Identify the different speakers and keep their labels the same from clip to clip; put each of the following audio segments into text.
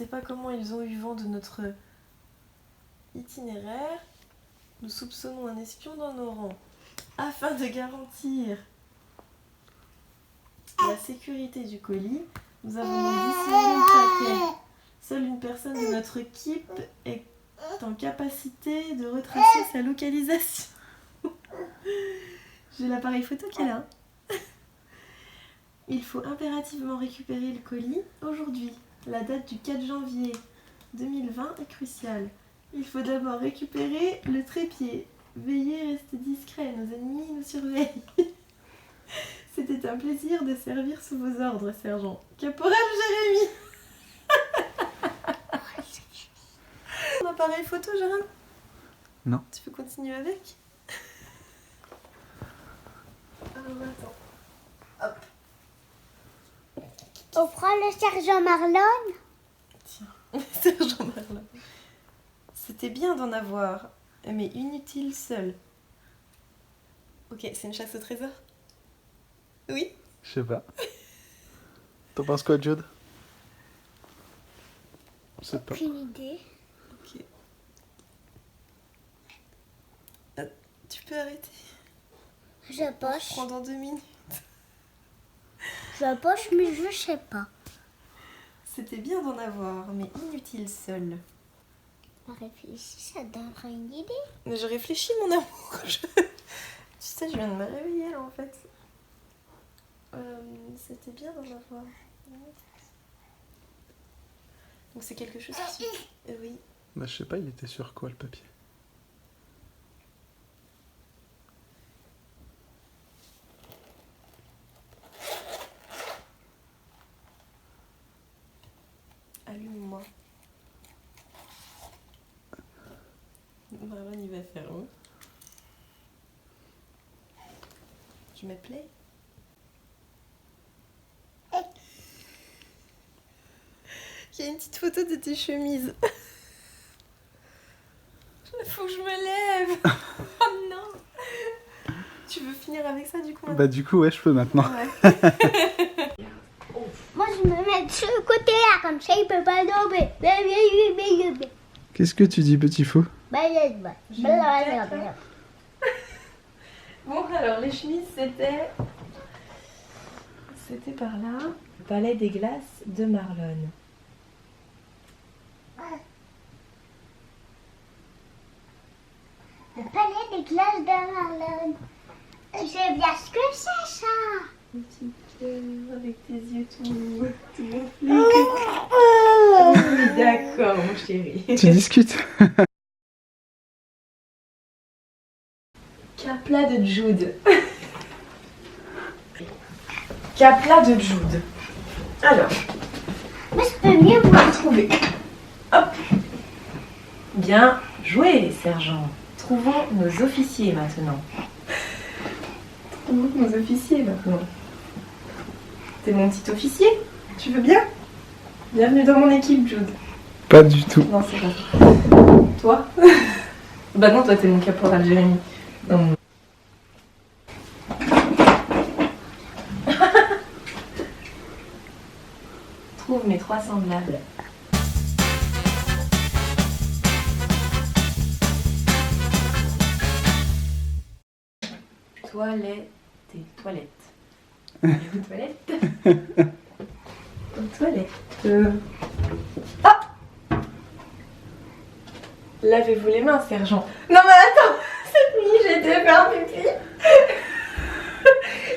Speaker 1: Je ne sais pas comment ils ont eu vent de notre itinéraire. Nous soupçonnons un espion dans nos rangs. Afin de garantir la sécurité du colis, nous avons dissimulé le paquet. Seule une personne de notre équipe est en capacité de retracer sa localisation. J'ai l'appareil photo qui est là. Il faut impérativement récupérer le colis aujourd'hui. La date du 4 janvier 2020 est cruciale. Il faut d'abord récupérer le trépied. Veuillez rester discret, nos ennemis nous surveillent. C'était un plaisir de servir sous vos ordres, sergent. Caporal Jérémy. Ton appareil photo, Jérôme?
Speaker 2: Non.
Speaker 1: Tu peux continuer avec? Alors attends. Hop.
Speaker 3: On prend le sergent Marlon.
Speaker 1: Tiens, sergent Marlon. C'était bien d'en avoir, mais inutile seul. Ok, c'est une chasse au trésor? Oui?
Speaker 2: Je sais pas. T'en penses quoi, Jude? Je sais pas.
Speaker 3: Aucune idée.
Speaker 1: Ok. Tu peux arrêter?
Speaker 3: Je
Speaker 1: On
Speaker 3: poche.
Speaker 1: reprend dans 2 minutes.
Speaker 3: Je poche, mais je sais pas.
Speaker 1: C'était bien d'en avoir, mais inutile seul.
Speaker 3: Réfléchis, ça donnerait une idée.
Speaker 1: Mais je réfléchis, mon amour. Tu sais, je viens de me réveiller là en fait. C'était bien d'en avoir. Donc c'est quelque chose qui... oui.
Speaker 2: Bah, je sais pas, il était sur quoi le papier?
Speaker 1: Allume-moi. Marlon, il va faire un. Je mets play. Il y a une petite photo de tes chemises. Il faut que je me lève. Oh non. Tu veux finir avec ça du coup maintenant?
Speaker 2: Bah, du coup, ouais, je peux maintenant.
Speaker 1: Ouais.
Speaker 3: Moi, je me mets de ce côté-là, comme ça, il peut pas tomber.
Speaker 2: Qu'est-ce que tu dis, petit fou?
Speaker 1: Bon, alors les chemises, c'était par là. Le palais des glaces de Marlon.
Speaker 3: Le palais des glaces de Marlon. Je sais bien ce que c'est, ça.
Speaker 1: Un petit cœur avec tes yeux tout gonflés. Oui, d'accord, mon chéri.
Speaker 2: Tu discutes?
Speaker 1: Capla de Jude. Capla de Jude. Alors,
Speaker 3: Moi, je peux mieux voir.
Speaker 1: trouver. Hop. Bien joué, sergent. Trouvons nos officiers maintenant. Trouvons nos officiers maintenant. T'es mon petit officier? Tu veux bien? Bienvenue dans mon équipe, Jude.
Speaker 2: Pas du tout.
Speaker 1: Non, c'est pas ça. Toi? Bah non, toi t'es mon caporal Jérémy. Non. Trouve mes 3 semblables. Toilette. Aux toilettes. Aux toilettes. Ah! Lavez-vous les mains, sergent. Non mais attends, cette nuit j'ai été faire un pipi.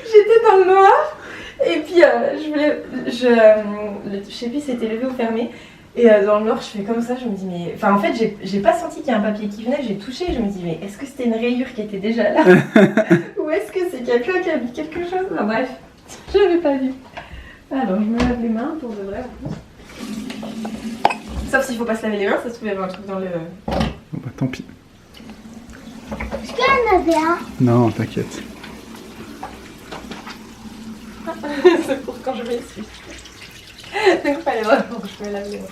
Speaker 1: J'étais dans le noir et puis je sais plus si c'était levé ou fermé. Et dans le noir je fais comme ça, je me dis mais... Enfin en fait j'ai pas senti qu'il y a un papier qui venait, j'ai touché, je me dis mais est-ce que c'était une rayure qui était déjà là? Ou est-ce que c'est quelqu'un qui a mis quelque chose? Enfin, bref, je l'avais pas vu. Alors je me lave les mains pour de vrai en plus. Sauf s'il faut pas se laver les mains, ça se trouve il y avait un truc dans le...
Speaker 2: Bon, bah, tant pis.
Speaker 3: Est-ce qu'il y en avait un?
Speaker 2: Non, t'inquiète.
Speaker 1: C'est pour quand je m'essuie. Donc fallait vraiment que je me lave les mains.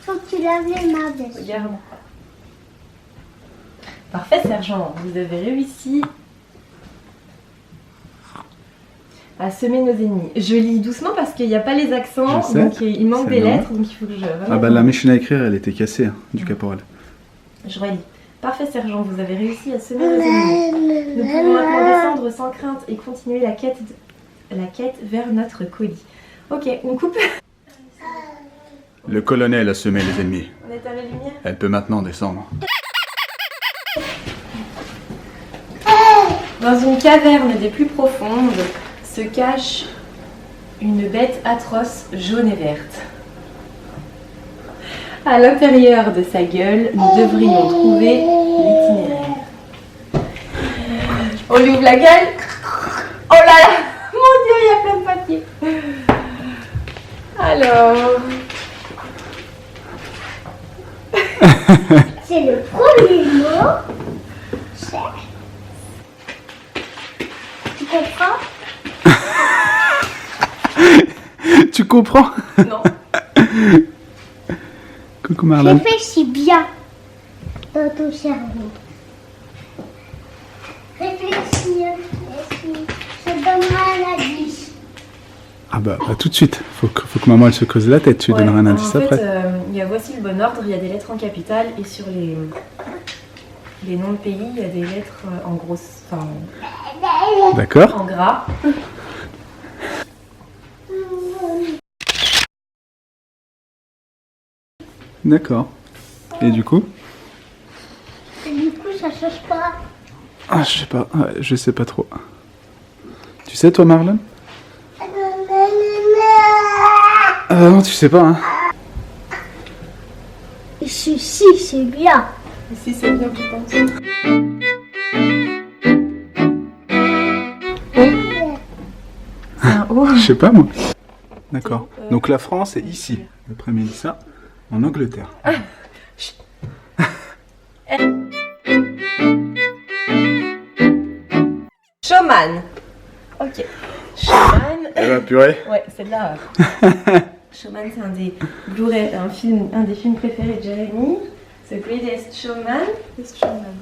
Speaker 3: Faut que tu laves les mains, bien sûr.
Speaker 1: Regarde. Parfait, sergent. Vous avez réussi. à semer nos ennemis. Je lis doucement parce qu'il n'y a pas les accents,
Speaker 2: Je sais,
Speaker 1: donc il manque
Speaker 2: c'est
Speaker 1: des
Speaker 2: normal.
Speaker 1: lettres, donc il faut que je...
Speaker 2: Ah bah la machine à écrire, elle était cassée, hein, du caporal.
Speaker 1: Je relis. Parfait sergent, vous avez réussi à semer nos ennemis. Nous pouvons maintenant descendre sans crainte et continuer la quête vers notre colis. Ok, on coupe.
Speaker 4: Le colonel a semé les ennemis.
Speaker 1: On est à la lumière.
Speaker 4: Elle peut maintenant descendre.
Speaker 1: Dans une caverne des plus profondes se cache une bête atroce jaune et verte. À l'intérieur de sa gueule, nous devrions trouver l'itinéraire. On lui ouvre la gueule. Oh là là, mon Dieu, il y a plein de papiers. Alors,
Speaker 3: C'est le premier mot. Tu comprends?
Speaker 2: Tu comprends?
Speaker 1: non.
Speaker 2: Coucou Marlène.
Speaker 3: Réfléchis bien dans ton cerveau. Réfléchis, réfléchis. Je donnerai un indice.
Speaker 2: Ah bah tout de suite. Faut que maman elle se creuse la tête. Tu
Speaker 1: Ouais,
Speaker 2: donneras un indice
Speaker 1: en fait,
Speaker 2: après.
Speaker 1: il y a voici le bon ordre, il y a des lettres en capitale et sur les noms de pays, il y a des lettres en grosse, enfin
Speaker 2: D'accord.
Speaker 1: en gras.
Speaker 2: D'accord. Et du coup?
Speaker 3: Et du coup, ça change pas.
Speaker 2: Ah je sais pas. Ouais, je sais pas trop. Tu sais toi Marlène? Non tu sais pas hein.
Speaker 3: Si, c'est bien.
Speaker 1: Si c'est bien, je pense. C'est un O.
Speaker 2: Je sais pas moi. D'accord. Donc la France est ici, d'après Mélissa, en Angleterre.
Speaker 1: Showman. Ok. Showman.
Speaker 2: Eh bah purée.
Speaker 1: Ouais, c'est de là. Showman, c'est un des Blu-ray, un des films préférés de Jérémy. The Greatest Showman. Greatest Showman.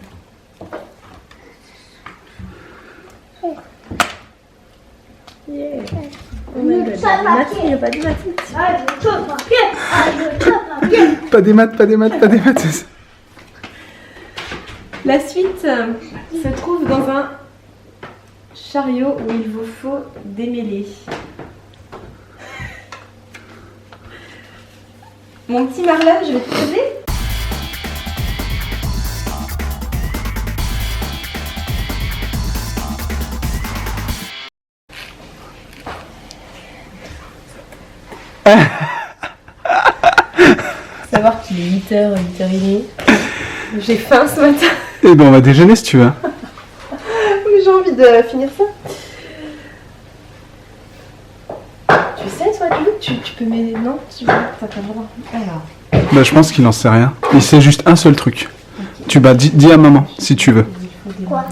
Speaker 1: Yeah. Oh my God, il y a pas de maths,
Speaker 3: Ah, je te papier. Ah, je te papier.
Speaker 2: Pas des maths, pas des maths, pas des maths.
Speaker 1: La suite se trouve dans un chariot où il vous faut démêler. Mon petit Marlon, je vais te poser. Savoir qu'il est 8h, 8h30. J'ai faim ce matin.
Speaker 2: Eh ben on va déjeuner si tu veux.
Speaker 1: Mais j'ai envie de finir ça. Tu sais, toi, tu peux m'aider. Non, t'as pas le droit. Alors.
Speaker 2: Bah je pense qu'il en sait rien. Il sait juste un seul truc. Tu bah dis à maman si tu veux.
Speaker 3: Quoi?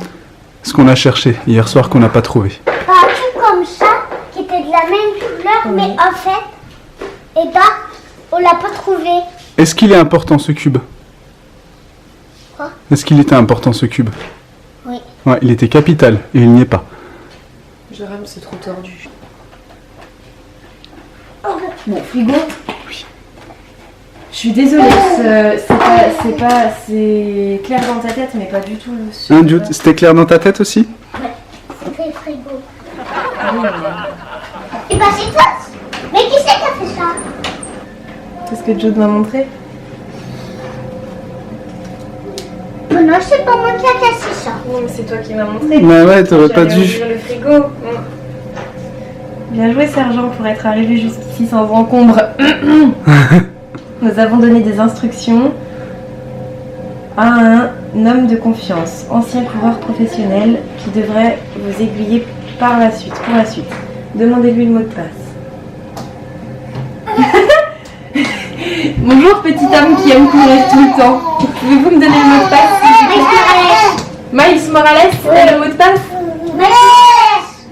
Speaker 2: Ce qu'on a cherché hier soir qu'on n'a pas trouvé.
Speaker 3: Un truc comme ça, qui était de la même couleur, mais en fait, eh ben, on l'a pas trouvé.
Speaker 2: Est-ce qu'il est important ce cube?
Speaker 3: Quoi?
Speaker 2: Est-ce qu'il était important ce cube?
Speaker 3: Oui.
Speaker 2: Ouais, il était capital et il n'y est pas.
Speaker 1: Jérôme, c'est trop tordu. Bon, frigo.
Speaker 2: Oui.
Speaker 1: Je suis désolée, c'est clair dans ta tête, mais pas du tout.
Speaker 2: Hein, Jude, c'était clair dans ta tête aussi?
Speaker 3: C'était frigo.
Speaker 1: Ah oui,
Speaker 3: Eh ben, c'est toi. Mais qui c'est qui a fait ça?
Speaker 1: Qu'est-ce que Jude m'a montré?
Speaker 3: Non, c'est pas moi qui a cassé ça.
Speaker 1: Non, mais c'est toi qui m'as montré.
Speaker 2: Bah ouais, t'aurais pas
Speaker 1: J'allais
Speaker 2: dû.
Speaker 1: ouvrir le frigo. Bien joué, sergent, pour être arrivé jusqu'ici sans encombre. Nous avons donné des instructions à un homme de confiance, ancien coureur professionnel, qui devrait vous aiguiller pour la suite. Demandez-lui le mot de passe. Bonjour, petite âme qui aime courir tout le temps. Pouvez-vous me donner le mot de passe, s'il vous plaît? Miles Morales, c'est le mot de passe?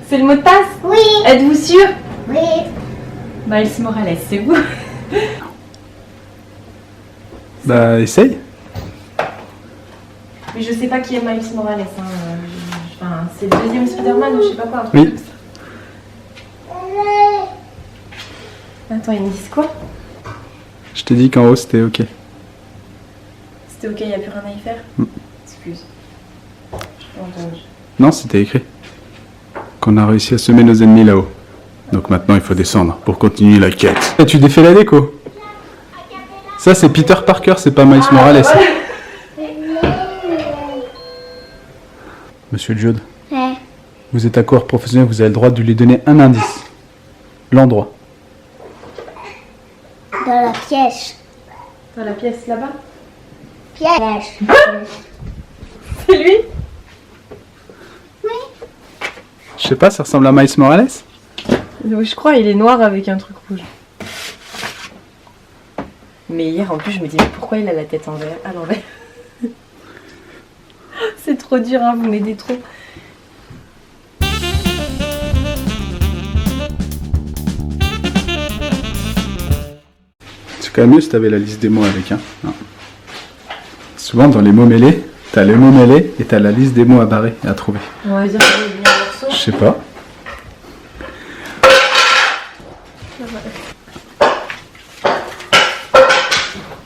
Speaker 1: C'est le mot de passe?
Speaker 3: Oui.
Speaker 1: Êtes-vous sûr?
Speaker 3: Oui.
Speaker 1: Miles Morales, c'est vous?
Speaker 2: Bah essaye.
Speaker 1: Mais je sais pas qui est Miles Morales. Hein. Enfin, c'est le deuxième Spider-Man ou je sais pas quoi. Un truc
Speaker 2: Oui.
Speaker 1: comme ça. Attends, ils me disent quoi?
Speaker 2: Je t'ai dit qu'en haut c'était ok.
Speaker 1: C'était ok, il n'y a plus rien à y faire? Excuse. Je t'ai entendu.
Speaker 2: Non, c'était écrit. Qu'on a réussi à semer nos ennemis là-haut. Donc maintenant il faut descendre pour continuer la quête. Et tu défais la déco. Ça c'est Peter Parker, c'est pas Miles Morales.
Speaker 1: Voilà.
Speaker 2: Monsieur Jude,
Speaker 3: Ouais.
Speaker 2: vous êtes à court professionnel, vous avez le droit de lui donner un indice. L'endroit.
Speaker 3: Dans la pièce.
Speaker 1: Dans la pièce là-bas?
Speaker 3: Pièce.
Speaker 1: C'est lui?
Speaker 2: Je sais pas, ça ressemble à Miles Morales?
Speaker 1: Oui, je crois, il est noir avec un truc rouge. Mais hier, en plus, je me dis, mais pourquoi il a la tête à l'envers? C'est trop dur, hein, vous m'aidez trop.
Speaker 2: C'est quand même mieux si t'avais la liste des mots avec, hein. Non. Souvent dans les mots mêlés, t'as les mots mêlés et t'as la liste des mots à barrer et à trouver.
Speaker 1: On va dire qu'il est bien en morceaux.
Speaker 2: Je sais pas.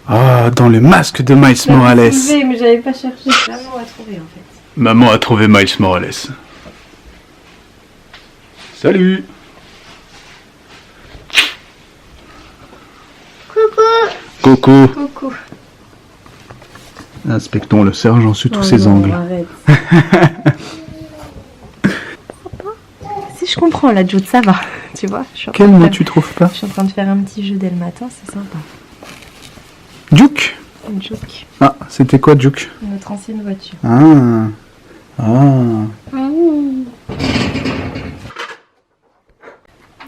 Speaker 2: Ah, dans le masque de Miles Morales.
Speaker 1: Mais j'avais pas cherché. Maman a trouvé en fait.
Speaker 2: Maman a trouvé Miles Morales. Salut. Coucou.
Speaker 1: Coucou.
Speaker 2: Inspectons le sergent sous tous
Speaker 1: Oh
Speaker 2: ses
Speaker 1: non,
Speaker 2: angles.
Speaker 1: Arrête. Si je comprends la Jude, ça va. Tu vois, je suis en train
Speaker 2: Quel
Speaker 1: de
Speaker 2: mot
Speaker 1: faire-
Speaker 2: tu trouves pas?
Speaker 1: Je suis en train de faire un petit jeu dès le matin, c'est sympa.
Speaker 2: Duke.
Speaker 1: Une Juke,
Speaker 2: Ah, c'était quoi Duke?
Speaker 1: notre ancienne voiture.
Speaker 2: Ah. Ah.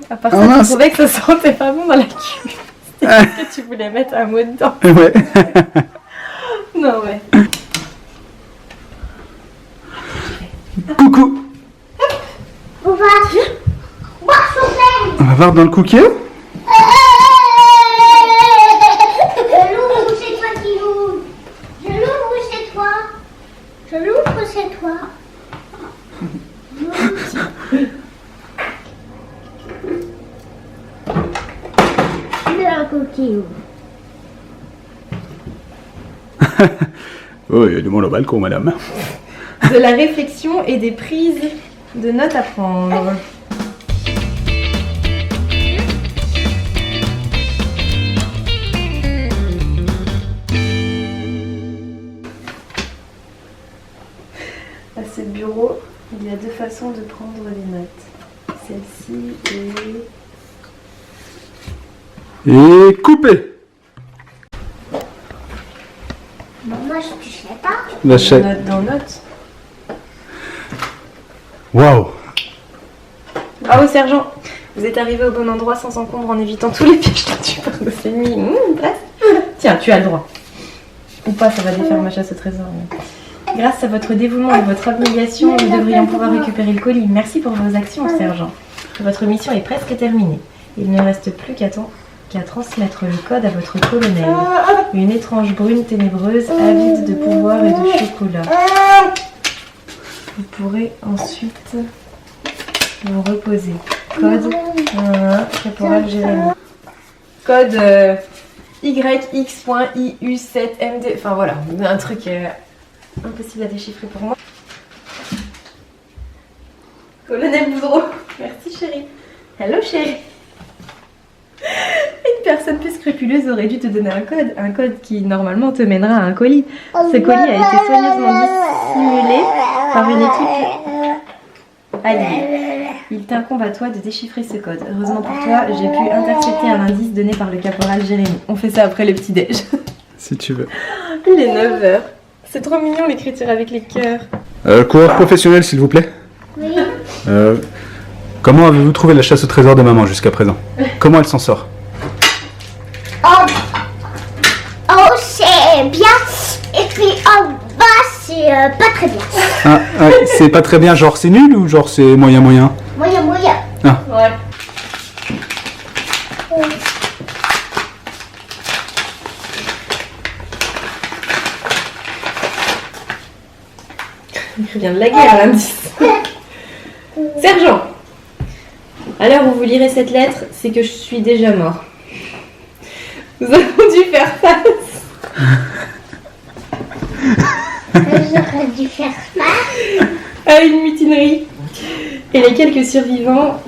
Speaker 1: À part
Speaker 2: Ah,
Speaker 1: ça, tu
Speaker 2: mince.
Speaker 1: trouvais que ça sentait pas bon dans la cuve. C'était parce que tu voulais mettre un mot dedans.
Speaker 2: Ouais.
Speaker 1: Non, ouais.
Speaker 2: Coucou.
Speaker 3: On va voir son père.
Speaker 2: On va voir dans le cookie.
Speaker 3: Je l'ouvre ou c'est toi qui l'ouvre? Je l'ouvre ou c'est toi? Je l'ouvre ou c'est toi? Le coquille.
Speaker 2: Oh, il y a du monde au balcon, madame.
Speaker 1: De la réflexion et des prises de notes à prendre. À ce bureau, il y a deux façons de prendre les notes. Celle-ci et...
Speaker 2: Et couper.
Speaker 3: Moi, je sais pas.
Speaker 2: La chaîne.
Speaker 1: Note dans note.
Speaker 2: Waouh.
Speaker 1: Bravo sergent, vous êtes arrivé au bon endroit sans encombre en évitant tous les pièges tendus par nos ennemis. Presque. Tiens, tu as le droit. Ou pas, ça va défaire ma chasse au trésor. mais- Grâce à votre dévouement et votre abnégation, nous devrions pouvoir récupérer le colis. Merci pour vos actions, sergent. Votre mission est presque terminée. Il ne reste plus qu'à transmettre le code à votre colonel. Une étrange brune ténébreuse, avide de pouvoir et de chocolat. Vous pourrez ensuite vous reposer. Code caporal Jérémy. Code YX.IU7MD. Enfin voilà, un truc impossible à déchiffrer pour moi. Colonel Boudreau. Merci chérie. Hello chérie. Une personne plus scrupuleuse aurait dû te donner un code qui normalement te mènera à un colis. Ce colis a été soigneusement dissimulé par une équipe alliée. Il t'incombe à toi de déchiffrer ce code. Heureusement pour toi, j'ai pu intercepter un indice donné par le caporal Jérémy. On fait ça après le petit-déj.
Speaker 2: Si tu veux.
Speaker 1: Il est 9h. C'est trop mignon l'écriture avec les cœurs.
Speaker 2: Coureur professionnel, s'il vous plaît.
Speaker 3: Oui.
Speaker 2: Comment avez-vous trouvé la chasse au trésor de maman jusqu'à présent? Comment elle s'en sort?
Speaker 3: Oh, c'est bien. Et puis en bas, c'est pas très bien.
Speaker 2: Ah, ouais, c'est pas très bien, genre c'est nul ou genre c'est moyen moyen?
Speaker 3: Moyen, moyen.
Speaker 1: Ouais. Il vient de la guerre l'indice. Sergent, à l'heure où vous lirez cette lettre, c'est que je suis déjà mort. Nous avons dû faire face
Speaker 3: J'aurais dû faire ça.
Speaker 1: à une mutinerie. Et les quelques survivants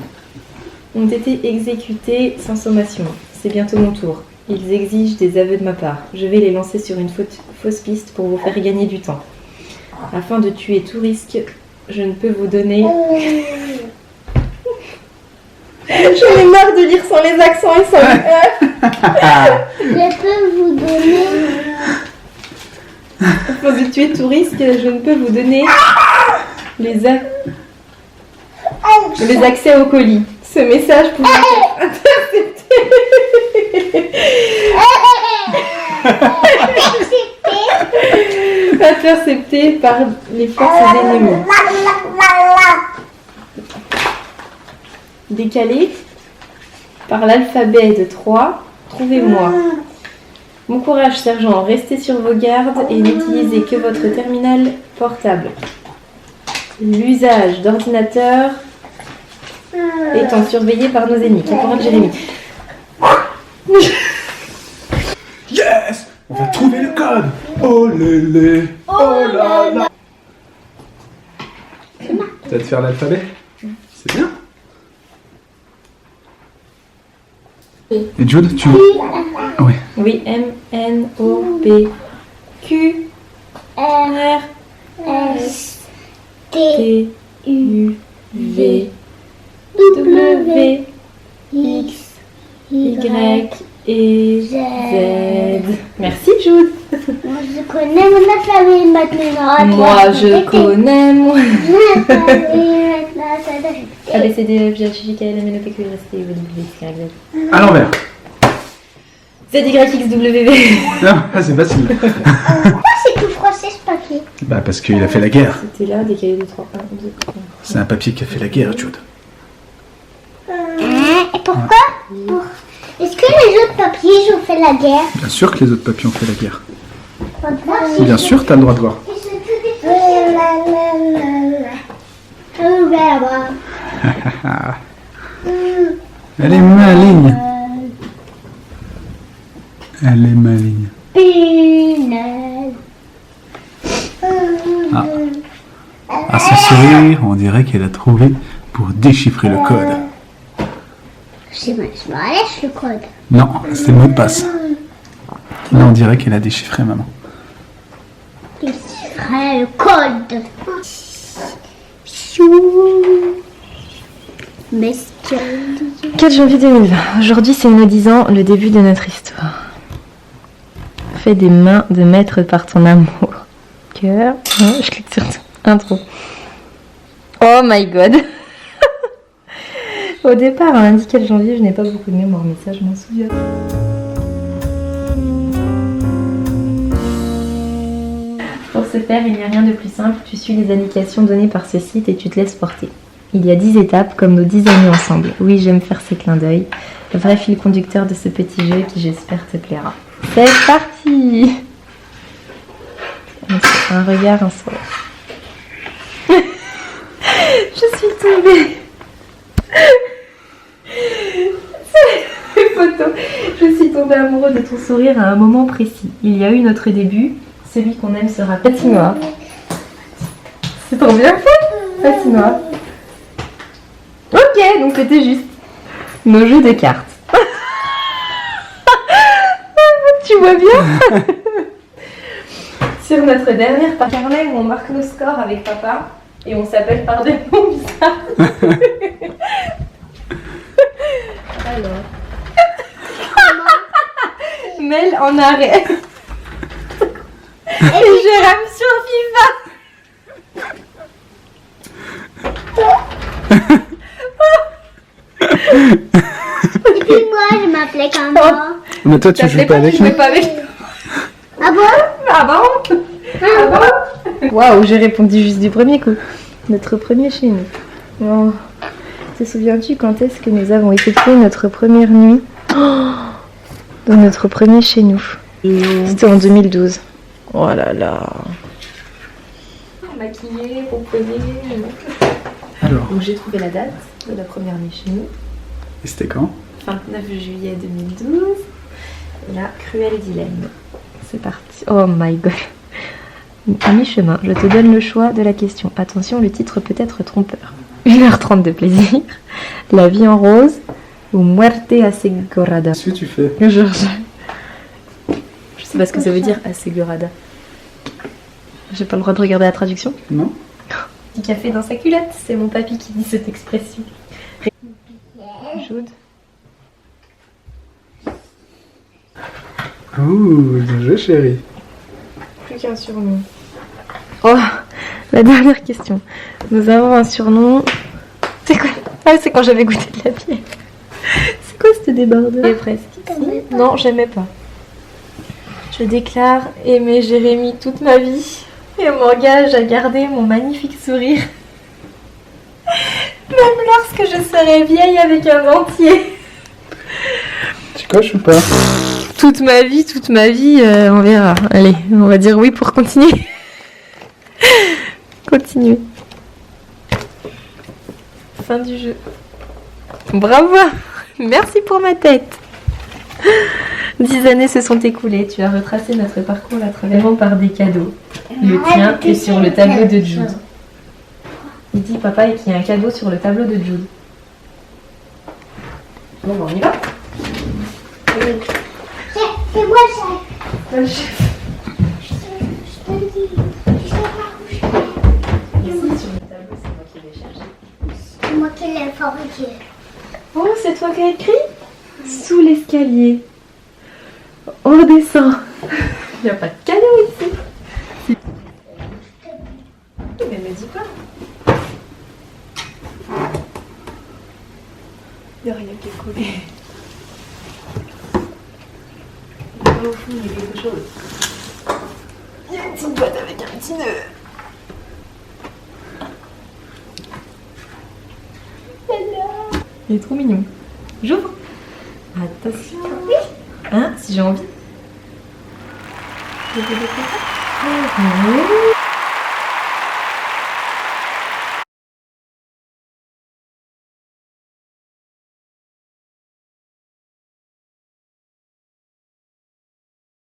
Speaker 1: ont été exécutés sans sommation. C'est bientôt mon tour. Ils exigent des aveux de ma part. Je vais les lancer sur une fausse piste pour vous faire gagner du temps. Afin de tuer tout risque, je ne peux vous donner... J'en ai marre de lire sans les accents et sans les
Speaker 3: Je peux vous donner.
Speaker 1: Afin de tuer tout risque, je ne peux vous donner les accès au colis. Ce message pourra être intercepté par les forces ennemies. Décalé par l'alphabet de 3, trouvez-moi. Bon courage, sergent. Restez sur vos gardes et n'utilisez que votre terminal portable. L'usage d'ordinateurs étant surveillé par nos ennemis. Caporal Jérémy.
Speaker 2: Yes! On va trouver le code! Oh lélé! Oh là là! Tu vas te faire l'alphabet? C'est bien! Et Jude, tu... Oui.
Speaker 1: Oui, M, N, O, P, Q, R,
Speaker 3: S, T,
Speaker 1: T, U, V, W, X, Y et Z. Merci Jude.
Speaker 3: Moi je connais mon alphabet maintenant.
Speaker 1: Moi je connais mon
Speaker 3: Maintenant,
Speaker 1: A, B, C, D, E, F, G, H, I, J, K, L, M, N, O, P, Q, R, S, T, U, V, W, X, Y, Z.
Speaker 2: À l'envers!
Speaker 1: Z, Y, X, W.
Speaker 2: Non, c'est facile.
Speaker 3: Pourquoi c'est tout français ce papier?
Speaker 2: Bah parce qu'il a fait la guerre.
Speaker 1: C'était là, décalé de 3, 1, 2, 3.
Speaker 2: C'est un papier qui a fait la guerre, Jude.
Speaker 3: Et pourquoi? Est-ce que les autres papiers ont fait la guerre?
Speaker 2: Bien sûr que les autres papiers ont fait la guerre.
Speaker 3: Pourquoi?
Speaker 2: Bien sûr, t'as le droit de voir. Elle est maligne. Elle est maligne. À ce sourire, on dirait qu'elle a trouvé pour déchiffrer le code.
Speaker 3: Je me laisse le code.
Speaker 2: Non, c'est le mot de passe. Là, on dirait qu'elle a déchiffré, maman.
Speaker 3: Déchiffrer le code.
Speaker 1: 4 janvier 2020. Aujourd'hui, c'est nos 10 ans, le début de notre histoire. Fais des mains de maître par ton amour. Cœur. Ouais, je clique sur intro. Oh my god. Au départ, un lundi 4 janvier, je n'ai pas beaucoup de mémoire, mais ça, je m'en souviens. Pour ce faire, il n'y a rien de plus simple. Tu suis les indications données par ce site et tu te laisses porter. Il y a 10 étapes, comme nos 10 années ensemble. Oui, j'aime faire ces clins d'œil. Le vrai fil conducteur de ce petit jeu qui, j'espère, te plaira. C'est parti! Un regard, un sourire. Je suis tombée. Ces photos. Je suis tombée amoureux de ton sourire à un moment précis. Il y a eu notre début. Celui qu'on aime sera patinoire. C'est trop bien fait, patinoire. Ok, donc c'était juste nos jeux de cartes. Tu vois bien? Sur notre dernière carnet où on marque nos scores avec papa et on s'appelle par des noms bizarres. Alors. Mel en arrêt. Et Jérôme sur FIFA.
Speaker 3: Et puis moi, je m'appelais comment?
Speaker 2: Mais toi, tu joues pas avec nous.
Speaker 1: Pas avec...
Speaker 3: Ah bon?
Speaker 1: Ah bon? Ah bon? Waouh, j'ai répondu juste du premier coup. Notre premier chez nous. Oh. Te souviens-tu quand est-ce que nous avons effectué notre première nuit dans notre premier chez nous? C'était en 2012. Oh là là. Maquillé, reposé.
Speaker 2: Alors,
Speaker 1: Donc j'ai trouvé la date de la première nuit chez nous.
Speaker 2: et c'était quand?
Speaker 1: 29 juillet 2012. Et là, Cruel dilemme. C'est parti. Oh my god. À mi-chemin, je te donne le choix de la question. Attention, le titre peut être trompeur. 1h30 de plaisir. La vie en rose ou Muerte asegurada.
Speaker 2: Qu'est-ce que tu fais?
Speaker 1: Je sais pas ce que ça veut dire, asegurada. J'ai pas le droit de regarder la traduction?
Speaker 2: Non?
Speaker 1: Petit café dans sa culotte, c'est mon papy qui dit cette expression. Jude.
Speaker 2: Ouh, bien joué chérie.
Speaker 1: Plus qu'un surnom. Oh, la dernière question. Nous avons un surnom. C'est quoi? Ah, c'est quand j'avais goûté de la bière. C'est quoi ce débardeur? Et presque. Si. Non, j'aimais pas. Je déclare aimer Jérémy toute ma vie et m'engage à garder mon magnifique sourire. Même lorsque je serai vieille avec un dentier.
Speaker 2: Tu coches ou pas?
Speaker 1: Toute ma vie, on verra. Allez, on va dire oui pour continuer. Continuer. Fin du jeu. Bravo. Merci pour ma tête. 10 années se sont écoulées. Tu as retracé notre parcours à travers par des cadeaux. Le tien est sur le tableau de Jude. Il dit papa qu'il y a un cadeau sur le tableau de Jude. Bon, on y va.
Speaker 3: C'est moi, ça.
Speaker 1: Je...
Speaker 3: Je te le dis. Je sais pas où je vais.
Speaker 1: Ici, sur le tableau, c'est moi qui l'ai cherché.
Speaker 3: C'est moi qui l'ai fabriqué.
Speaker 1: Oh, c'est toi qui as écrit? Sous l'escalier. On redescend. Il n'y a pas de cadeau ici. Mais me dis pas. Il n'y a rien qui est collé. Au fond, il y a quelque chose. Il y a une petite boîte avec un petit nœud. Il est trop mignon. J'ouvre. Attention. Hein, si j'ai envie. Oui.